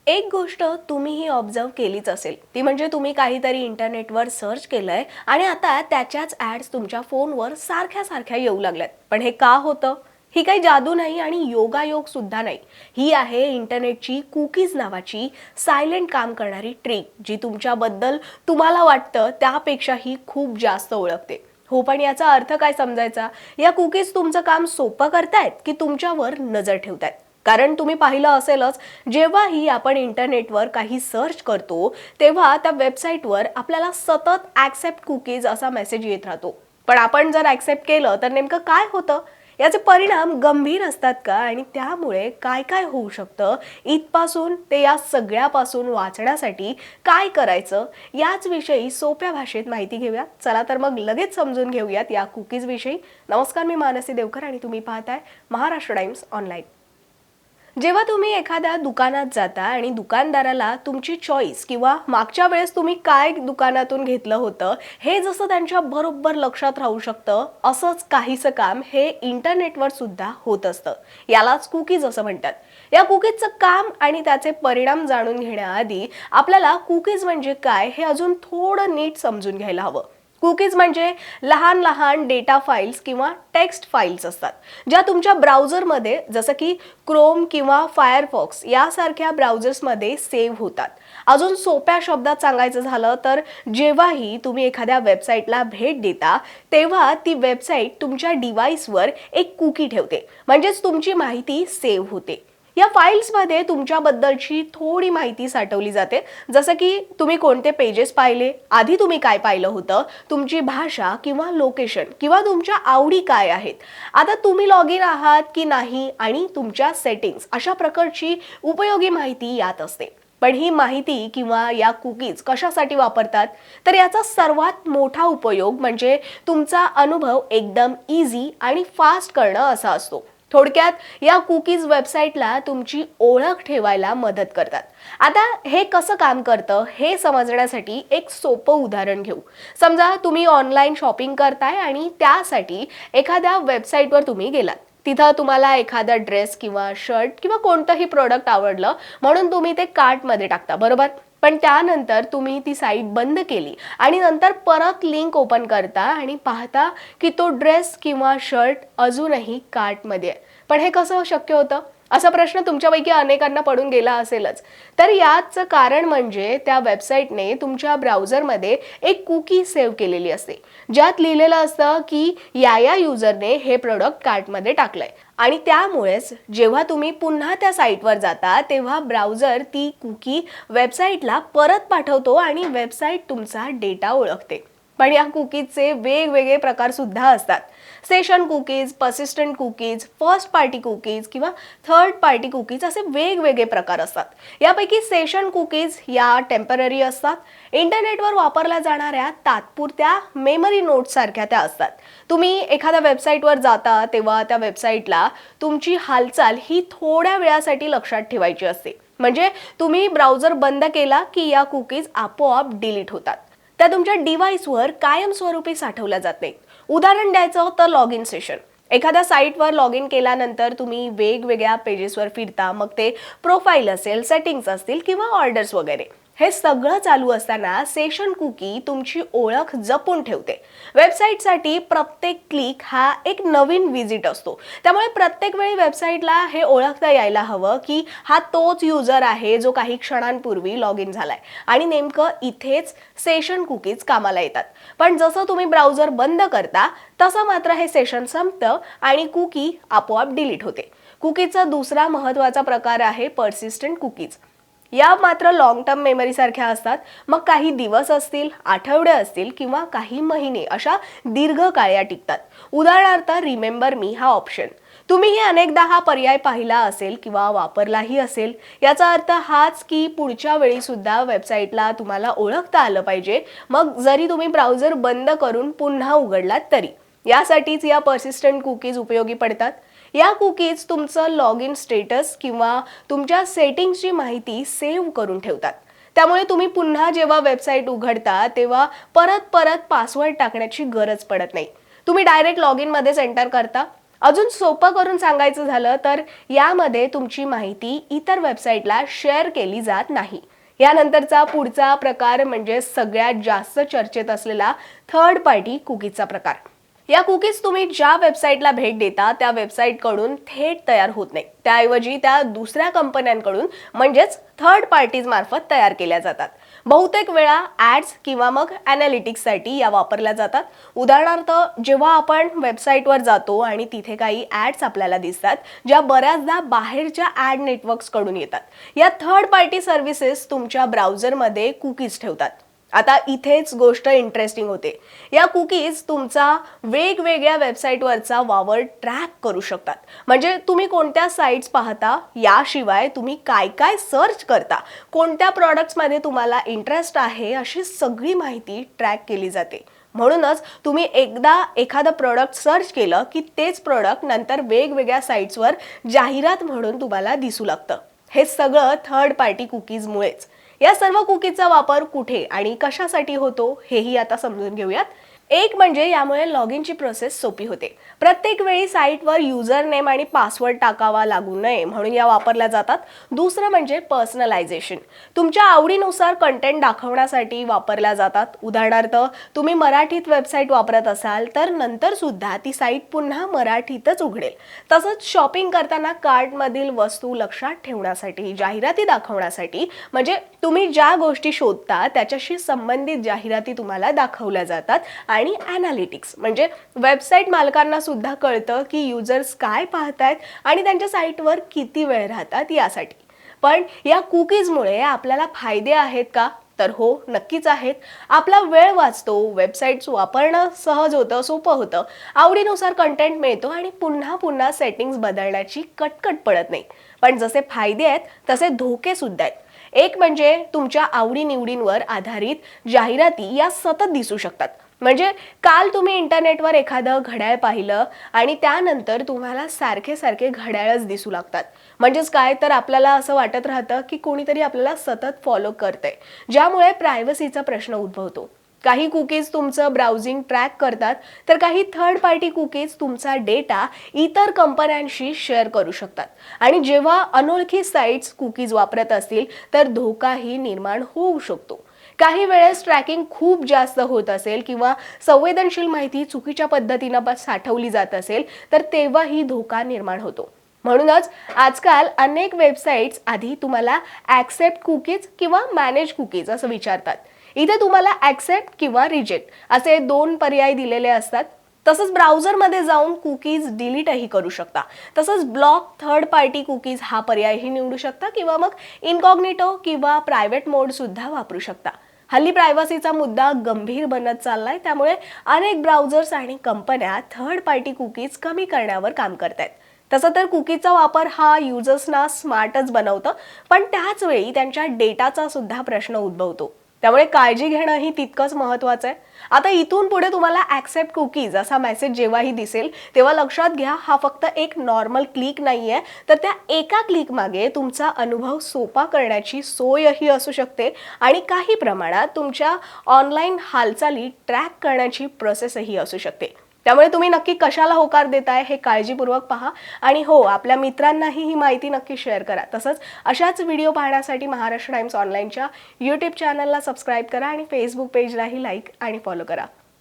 एक गोष्ट तुम्हीही ऑब्झर्व केलीच असेल, ती म्हणजे तुम्ही काहीतरी इंटरनेटवर सर्च केलंय आणि आता त्याच्याच ॲड्स तुमच्या फोनवर सारख्या सारख्या येऊ लागल्यात. पण हे का होतं? ही काही जादू नाही आणि योगायोग सुद्धा नाही. ही आहे इंटरनेटची कुकीज नावाची सायलेंट काम करणारी ट्रिक, जी तुमच्याबद्दल तुम्हाला वाटतं त्यापेक्षाही खूप जास्त ओळखते. हो, पण याचा अर्थ काय समजायचा? या कुकीज तुमचं काम सोपं करतायत की तुमच्यावर नजर ठेवतायत? कारण तुम्ही पाहिलं असेलच, जेव्हाही आपण इंटरनेटवर काही सर्च करतो तेव्हा त्या वेबसाईटवर आपल्याला सतत ॲक्सेप्ट कुकीज असा मेसेज येत राहतो. पण आपण जर ॲक्सेप्ट केलं तर नेमकं काय होतं? याचे परिणाम गंभीर असतात का आणि त्यामुळे काय काय होऊ शकतं? इथपासून ते या सगळ्यापासून वाचण्यासाठी काय करायचं, याच विषयी सोप्या भाषेत माहिती घेऊया. चला तर मग लगेच समजून घेऊयात या कुकीज विषयी. नमस्कार, मी मानसी देवकर आणि तुम्ही पाहताय महाराष्ट्र टाइम्स ऑनलाईन. जेव्हा तुम्ही एखाद्या दुकानात जाता आणि दुकानदाराला तुमची चॉईस किंवा मागच्या वेळेस तुम्ही काय दुकानातून घेतलं होतं हे जसं त्यांच्या बरोबर लक्षात राहू शकतं, असंच काहीसं काम हे इंटरनेटवर सुद्धा होत असतं. यालाच कुकीज असं म्हणतात. या कुकीजचं काम आणि त्याचे परिणाम जाणून घेण्याआधी आपल्याला कुकीज म्हणजे काय हे अजून थोडं नीट समजून घ्यायला हवं. कुकीज म्हणजे लहान लहान डेटा फाईल्स किंवा टेक्स्ट फाईल्स असतात, ज्या तुमच्या ब्राउझरमध्ये जसं की क्रोम किंवा फायरफॉक्स यासारख्या ब्राउझर्समध्ये सेव्ह होतात. अजून सोप्या शब्दात सांगायचं झालं तर जेव्हाही तुम्ही एखाद्या वेबसाईटला भेट देता तेव्हा ती वेबसाईट तुमच्या डिव्हाइसवर एक कुकी ठेवते, म्हणजेच तुमची माहिती सेव्ह होते. या फाईल्समध्ये तुमच्याबद्दलची थोडी माहिती साठवली जाते, जसं की तुम्ही कोणते पेजेस पाहिले, आधी तुम्ही काय पाहिलं होतं, तुमची भाषा किंवा लोकेशन किंवा तुमच्या आवडी काय आहेत, आता तुम्ही लॉग इन आहात की नाही आणि तुमच्या सेटिंग्स, अशा प्रकारची उपयोगी माहिती यात असते. पण ही माहिती किंवा या कुकीज कशासाठी वापरतात? तर याचा सर्वात मोठा उपयोग म्हणजे तुमचा अनुभव एकदम इझी आणि फास्ट करणं असा असतो. थोडक्यात या कुकीज वेबसाईटला तुमची ओळख ठेवायला मदत करतात. आता हे कसं काम करतं हे समजण्यासाठी एक सोपं उदाहरण घेऊ. समजा तुम्ही ऑनलाईन शॉपिंग करताय आणि त्यासाठी एखाद्या वेबसाईटवर तुम्ही गेलात. तिथं तुम्हाला एखादा ड्रेस किंवा शर्ट किंवा कोणतंही प्रोडक्ट आवडलं म्हणून तुम्ही ते कार्टमध्ये टाकता, बरोबर? पण त्यानंतर तुम्ही ती साईट बंद केली आणि नंतर परत लिंक ओपन करता आणि पाहता की तो ड्रेस किंवा शर्ट अजूनही कार्टमध्ये आहे. पण हे कसं शक्य होतं? असा प्रश्न तुमच्यापैकी अनेकांना पडून गेला असेलच. तर याचं कारण म्हणजे त्या वेबसाईटने तुमच्या ब्राउझरमध्ये एक कुकी सेव्ह केलेली असते, ज्यात लिहिलेलं असतं की या युजरने हे प्रोडक्ट कार्टमध्ये टाकलंय. आणि त्यामुळेच जेव्हा तुम्ही पुन्हा त्या साईटवर जाता तेव्हा ब्राउझर ती कुकी वेबसाईटला परत पाठवतो आणि वेबसाईट तुमचा डेटा ओळखते. पण या कुकीजचे वेगवेगळे प्रकार सुद्धा असतात. Session cookies, persistent cookies, first party cookies किंवा थर्ड पार्टी कुकीज, असे वेगवेगळे प्रकार असतात. यापैकी सेशन कुकीज या टेम्पररी असतात. इंटरनेटवर वापरल्या जाणाऱ्या तात्पुरत्या मेमरी नोट्स सारख्या त्या असतात. तुम्ही एखाद्या वेबसाईटवर जाता तेव्हा त्या वेबसाईटला तुमची हालचाल ही थोड्या वेळासाठी लक्षात ठेवायची असते. म्हणजे तुम्ही ब्राउझर बंद केला की या कुकीज आपोआप डिलीट होतात. त्या तुमच्या डिव्हाइसवर कायमस्वरूपी साठवल्या जात नाहीत. उदाहरण द्यायचं तर लॉग इन सेशन. एखाद्या साईटवर लॉग इन केल्यानंतर तुम्ही वेगवेगळ्या पेजेसवर फिरता, मग ते प्रोफाईल असेल, सेटिंग्स असतील किंवा ऑर्डर्स वगैरे. हे सगळं चालू असताना सेशन कुकी तुमची ओळख जपून ठेवते. वेबसाईटसाठी प्रत्येक क्लिक हा एक नवीन विजिट असतो, त्यामुळे प्रत्येक वेळी वेबसाईटला हे ओळखता यायला हवं की हा तोच युजर आहे जो काही क्षणांपूर्वी लॉग इन झालाय. आणि नेमकं इथेच सेशन कुकीज कामाला येतात. पण जसं तुम्ही ब्राउझर बंद करता तसं मात्र हे सेशन संपतं आणि कुकी आपोआप डिलीट होते. कुकीजचा दुसरा महत्त्वाचा प्रकार आहे पर्सिस्टंट कुकीज. या मात्र लॉंग टर्म मेमरी सारख्या असतात. मग काही दिवस असतील, आठवडे असतील किंवा काही महिने, अशा दीर्घकाळ या टिकतात. उदाहरणार्थ रिमेंबर मी हा ऑप्शन. तुम्हीही अनेकदा हा पर्याय पाहिला असेल किंवा वापरलाही असेल. याचा अर्थ हाच की पुढच्या वेळी सुद्धा वेबसाईटला तुम्हाला ओळखता आलं पाहिजे, मग जरी तुम्ही ब्राउझर बंद करून पुन्हा उघडलात तरी. यासाठीच या पर्सिस्टंट कुकीज उपयोगी पडतात. या कुकीज तुमचं लॉग इन स्टेटस किंवा तुमच्या सेटिंग्सची माहिती सेव्ह करून ठेवतात. त्यामुळे तुम्ही पुन्हा जेव्हा वेबसाईट उघडता तेव्हा परत परत पासवर्ड टाकण्याची गरज पडत नाही. तुम्ही डायरेक्ट लॉग इन मध्येच एंटर करता अजून सोपं करून सांगायचं झालं तर यामध्ये तुमची माहिती इतर वेबसाईटला शेअर केली जात नाही. यानंतरचा पुढचा प्रकार म्हणजे सगळ्यात जास्त चर्चेत असलेला थर्ड पार्टी कुकीजचा प्रकार. या कुकीज तुम्ही ज्या वेबसाईटला भेट देता त्या वेबसाईटकडून थेट तयार होत नाही. त्याऐवजी त्या दुसऱ्या कंपन्यांकडून म्हणजेच थर्ड पार्टीज मार्फत तयार केल्या जातात. बहुतेक वेळा ॲड्स किंवा मग ॲनालिटिक्ससाठी या वापरल्या जातात. उदाहरणार्थ जेव्हा आपण वेबसाईटवर जातो आणि तिथे काही ॲड्स आपल्याला दिसतात ज्या बऱ्याचदा बाहेरच्या ॲड नेटवर्क्सकडून येतात. या थर्ड पार्टी सर्व्हिसेस तुमच्या ब्राउझरमध्ये कुकीज ठेवतात. आता इथेच गोष्ट इंटरेस्टिंग होते. या कुकीज तुमचा वेगवेगळ्या वेबसाईटवरचा वावर ट्रॅक करू शकतात. म्हणजे तुम्ही कोणत्या साईट्स पाहता, याशिवाय तुम्ही काय काय सर्च करता, कोणत्या प्रॉडक्ट्समध्ये तुम्हाला इंटरेस्ट आहे, अशी सगळी माहिती ट्रॅक केली जाते. म्हणूनच तुम्ही एकदा एखादं प्रॉडक्ट सर्च केलं की तेच प्रॉडक्ट नंतर वेगवेगळ्या साईट्सवर जाहिरात म्हणून तुम्हाला दिसू लागतं. हे सगळं थर्ड पार्टी कुकीजमुळेच. या सर्व कुकीजचा वापर कुठे आणि कशासाठी होतो हेही आता समजून घेऊयात. एक म्हणजे यामुळे लॉग इनची प्रोसेस सोपी होते. प्रत्येक वेळी साईटवर युजर नेम आणि पासवर्ड टाकावा लागू नये म्हणून या वापरल्या जातात. दुसरं म्हणजे पर्सनलायझेशन. तुमच्या आवडीनुसार कंटेंट दाखवण्यासाठी वापरल्या जातात. उदाहरणार्थ तुम्ही मराठीत वेबसाईट वापरत असाल तर नंतर सुद्धा ती साईट पुन्हा मराठीतच उघडेल. तसंच शॉपिंग करताना कार्टमधील वस्तू लक्षात ठेवण्यासाठी, जाहिराती दाखवण्यासाठी, म्हणजे तुम्ही ज्या गोष्टी शोधता त्याच्याशी संबंधित जाहिराती तुम्हाला दाखवल्या जातात. आणि ॲनालिटिक्स म्हणजे वेबसाईट मालकांना सुद्धा कळतं की युजर्स काय पाहतायत आणि त्यांच्या साईटवर किती वेळ राहतात यासाठी. पण या कुकीजमुळे आपल्याला फायदे आहेत का? तर हो, नक्कीच आहेत. आपला वेळ वाचतो, वेबसाईट्स वापरणं सहज होतं, सोपं होतं, आवडीनुसार कंटेंट मिळतो आणि पुन्हा पुन्हा सेटिंग्स बदलण्याची कटकट पडत नाही. पण जसे फायदे आहेत तसे धोके सुद्धा आहेत. एक म्हणजे तुमच्या आवडीनिवडींवर आधारित जाहिराती या सतत दिसू शकतात. म्हणजे काल तुम्ही इंटरनेटवर एखादं घड्याळ पाहिलं आणि त्यानंतर तुम्हाला सारखे सारखे घड्याळच दिसू लागतात. म्हणजेच काय, तर आपल्याला असं वाटत राहतं की कोणीतरी आपल्याला सतत फॉलो करतंय, ज्यामुळे प्रायव्हसीचा प्रश्न उद्भवतो. काही कुकीज तुमचं ब्राउझिंग ट्रॅक करतात तर काही थर्ड पार्टी कुकीज तुमचा डेटा इतर कंपन्यांशी शेअर करू शकतात. आणि जेव्हा अनोळखी साईट्स कुकीज वापरत असतील तर धोकाही निर्माण होऊ शकतो. काही वेळेस ट्रॅकिंग खूप जास्त होत असेल किंवा संवेदनशील माहिती चुकीच्या पद्धतीनं साठवली जात असेल तर तेव्हाही धोका निर्माण होतो. म्हणूनच आजकाल अनेक वेबसाईट्स आधी तुम्हाला ॲक्सेप्ट कुकीज किंवा मॅनेज कुकीज असं विचारतात. इथे तुम्हाला ॲक्सेप्ट किंवा रिजेक्ट असे 2 पर्याय दिलेले असतात. तसंच ब्राउझरमध्ये जाऊन कुकीज डिलीटही करू शकता. तसंच ब्लॉक थर्ड पार्टी कुकीज हा पर्यायही निवडू शकता किंवा मग इनकॉग्निटो किंवा प्रायव्हेट मोड सुद्धा वापरू शकता. हल्ली प्रायव्हसीचा मुद्दा गंभीर बनत चाललाय, त्यामुळे अनेक ब्राउझर्स आणि कंपन्या थर्ड पार्टी कुकीज कमी करण्यावर काम करतायत. तसं तर कुकीजचा वापर हा युजर्सना स्मार्टच बनवतं, पण त्याच वेळी त्यांच्या डेटाचा सुद्धा प्रश्न उद्भवतो. त्यामुळे काळजी घेणं ही तितकंच महत्त्वाचं आहे. आता इथून पुढे तुम्हाला ॲक्सेप्ट कुकीज असा मेसेज जेव्हाही दिसेल तेव्हा लक्षात घ्या, हा फक्त एक नॉर्मल क्लिक नाहीये, तर त्या एका क्लिक मागे तुमचा अनुभव सोपा करण्याची सोयही असू शकते आणि काही प्रमाणात तुमच्या ऑनलाईन हालचाली ट्रॅक करण्याची प्रोसेसही असू शकते. त्यामुळे तुम्ही नक्की कशाला होकार देताय हे काळजीपूर्वक पहा आणि हो, आपल्या मित्रांनाही ही माहिती नक्की शेअर करा. तसंच अशाच व्हिडिओ पाहण्यासाठी महाराष्ट्र टाइम्स ऑनलाईनच्या यूट्यूब चॅनलला सबस्क्राईब करा आणि फेसबुक पेजलाही लाईक आणि फॉलो करा.